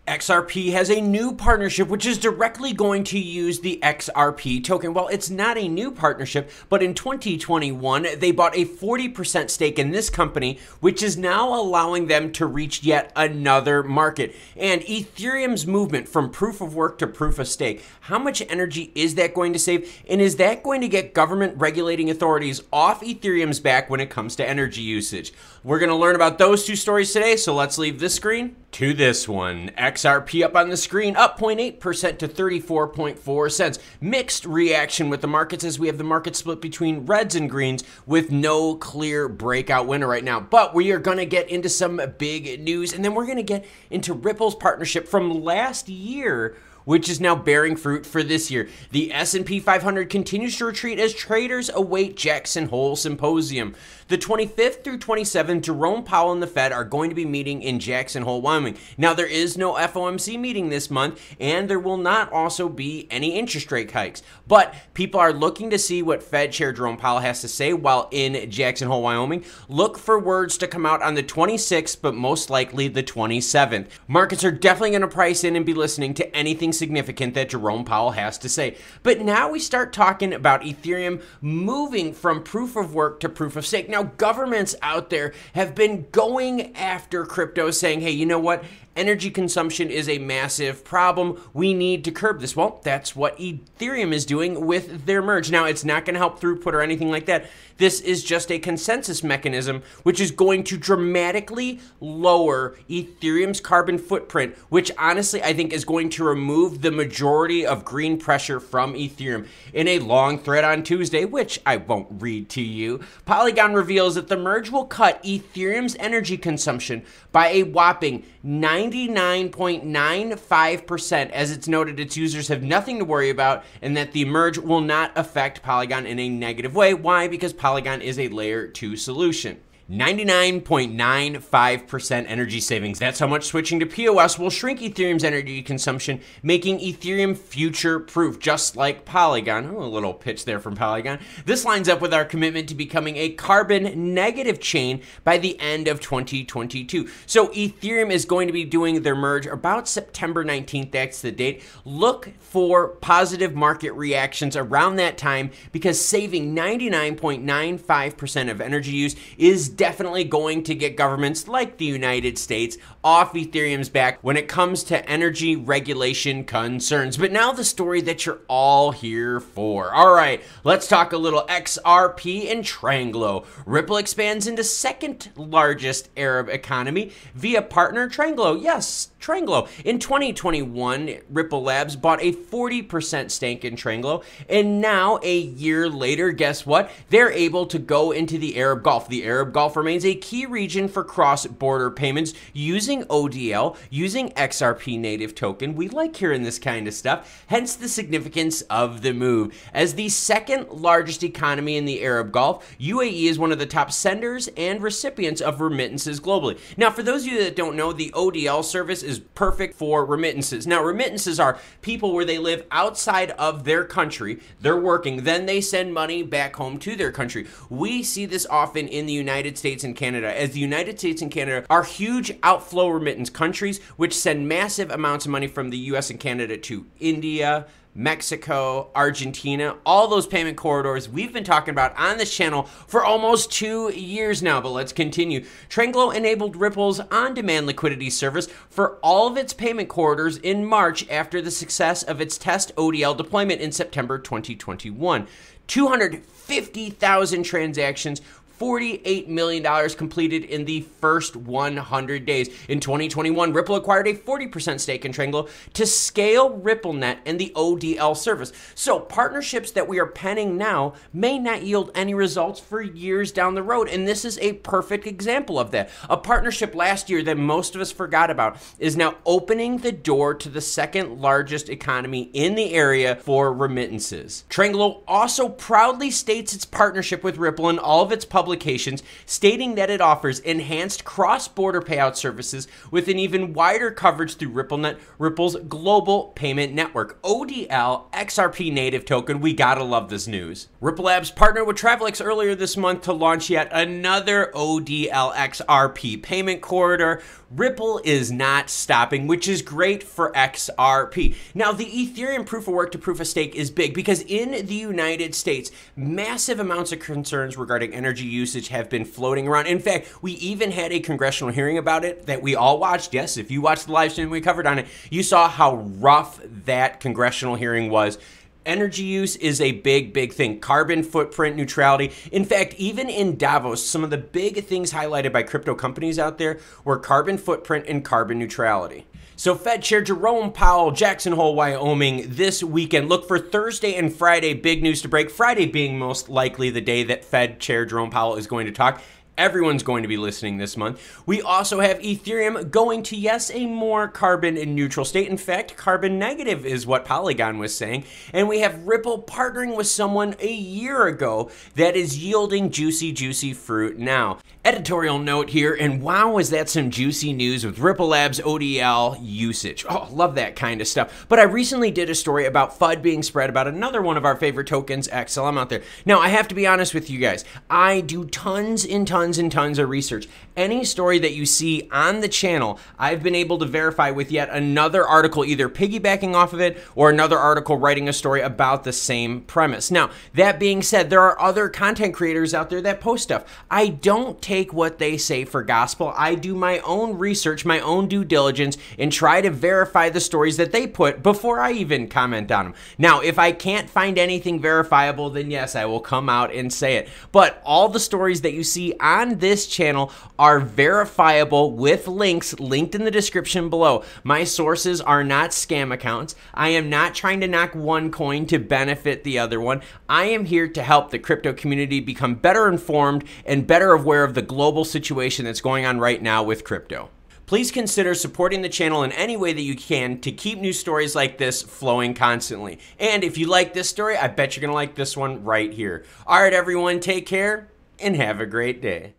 XRP has a new partnership which is directly going to use the XRP token. Well, it's not a new partnership, but in 2021, they bought a 40% stake in this company, which is now allowing them to reach yet another market. And Ethereum's movement from proof of work to proof of stake, how much energy is that going to save? And is that going to get government regulating authorities off Ethereum's back when it comes to energy usage? We're going to learn about those two stories today, so let's leave this screen to this one. XRP up on the screen, up 0.8% to 34.4 cents. Mixed reaction with the markets as we have the market split between reds and greens with no clear breakout winner right now. But we are going to get into some big news, and then we're going to get into Ripple's partnership from last year, which is now bearing fruit for this year. The S&P 500 continues to retreat as traders await Jackson Hole Symposium. The 25th through 27th, Jerome Powell and the Fed are going to be meeting in Jackson Hole, Wyoming. Now, there is no FOMC meeting this month, and there will not also be any interest rate hikes. But people are looking to see what Fed Chair Jerome Powell has to say while in Jackson Hole, Wyoming. Look for words to come out on the 26th, but most likely the 27th. Markets are definitely going to price in and be listening to anything significant that Jerome Powell has to say. But now we start talking about Ethereum moving from proof of work to proof of stake. Now, governments out there have been going after crypto saying, hey, you know what? Energy consumption is a massive problem. We need to curb this. Well, that's what Ethereum is doing with their merge. Now, it's not going to help throughput or anything like that. This is just a consensus mechanism, which is going to dramatically lower Ethereum's carbon footprint, which honestly, I think is going to remove the majority of green pressure from Ethereum. In a long thread on Tuesday, which I won't read to you, Polygon reveals that the merge will cut Ethereum's energy consumption by a whopping 99.95%, as it's noted its users have nothing to worry about and that the merge will not affect Polygon in a negative way. Why? Because Polygon is a layer 2 solution. 99.95% energy savings. That's how much switching to POS will shrink Ethereum's energy consumption, making Ethereum future-proof, just like Polygon. Oh, a little pitch there from Polygon. This lines up with our commitment to becoming a carbon-negative chain by the end of 2022. So Ethereum is going to be doing their merge about September 19th. That's the date. Look for positive market reactions around that time because saving 99.95% of energy use is definitely going to get governments like the United States off Ethereum's back when it comes to energy regulation concerns. But now the story that you're all here for. All right, let's talk a little XRP and Tranglo. Ripple expands into second largest Arab economy via partner Tranglo. Yes, Tranglo. In 2021, Ripple Labs bought a 40% stake in Tranglo, and now a year later, guess what? They're able to go into the Arab Gulf. The Arab Gulf remains a key region for cross-border payments using ODL, using XRP native token. We like hearing this kind of stuff, hence the significance of the move. As the second largest economy in the Arab Gulf, UAE is one of the top senders and recipients of remittances globally. Now, for those of you that don't know, the ODL service is perfect for remittances. Now, remittances are people where they live outside of their country, they're working, then they send money back home to their country. We see this often in the United States and Canada, as the United States and Canada are huge outflow remittance countries, which send massive amounts of money from the US and Canada to India, Mexico, Argentina, all those payment corridors we've been talking about on this channel for almost 2 years now. But let's continue. Tranglo enabled Ripple's on-demand liquidity service for all of its payment corridors in March after the success of its test ODL deployment in September 2021. 250,000 transactions, $48 million completed in the first 100 days. In 2021, Ripple acquired a 40% stake in Tranglo to scale RippleNet and the ODL service. So partnerships that we are penning now may not yield any results for years down the road, and this is a perfect example of that. A partnership last year that most of us forgot about is now opening the door to the second largest economy in the area for remittances. Tranglo also proudly states its partnership with Ripple in all of its public publications stating that it offers enhanced cross-border payout services with an even wider coverage through RippleNet, Ripple's global payment network. ODL XRP native token. We gotta love this news. Ripple Labs partnered with Travelex earlier this month to launch yet another ODL XRP payment corridor. Ripple is not stopping, which is great for XRP. Now, the Ethereum proof of work to proof of stake is big because in the United States, massive amounts of concerns regarding energy usage have been floating around. In fact, we even had a congressional hearing about it that we all watched. Yes, if you watched the live stream we covered on it, you saw how rough that congressional hearing was. Energy use is a big thing. Carbon footprint neutrality. In fact, even in Davos, some of the big things highlighted by crypto companies out there were carbon footprint and carbon neutrality. So Fed Chair Jerome Powell, Jackson Hole, Wyoming, this weekend. Look for Thursday and Friday, big news to break. Friday being most likely the day that Fed Chair Jerome Powell is going to talk. Everyone's going to be listening this month. We also have Ethereum going to, yes, a more carbon neutral state. In fact, carbon negative is what Polygon was saying. And we have Ripple partnering with someone a year ago that is yielding juicy fruit now. Editorial note here, and wow, is that some juicy news with Ripple Labs ODL usage. Oh, love that kind of stuff. But I recently did a story about FUD being spread about another one of our favorite tokens, XLM, out there. Now, I have to be honest with you guys. I do tons and tons of research. Any story that you see on the channel, I've been able to verify with yet another article, either piggybacking off of it or another article writing a story about the same premise. Now, that being said, there are other content creators out there that post stuff. I don't take what they say for gospel. I do my own research, my own due diligence, and try to verify the stories that they put before I even comment on them. Now, if I can't find anything verifiable, then yes, I will come out and say it. But all the stories that you see on this channel are verifiable with links linked in the description below. My sources are not scam accounts. I am not trying to knock one coin to benefit the other one. I am here to help the crypto community become better informed and better aware of the global situation that's going on right now with crypto. Please consider supporting the channel in any way that you can to keep news stories like this flowing constantly. And if you like this story, I bet you're gonna like this one right here. All right, everyone, take care and have a great day.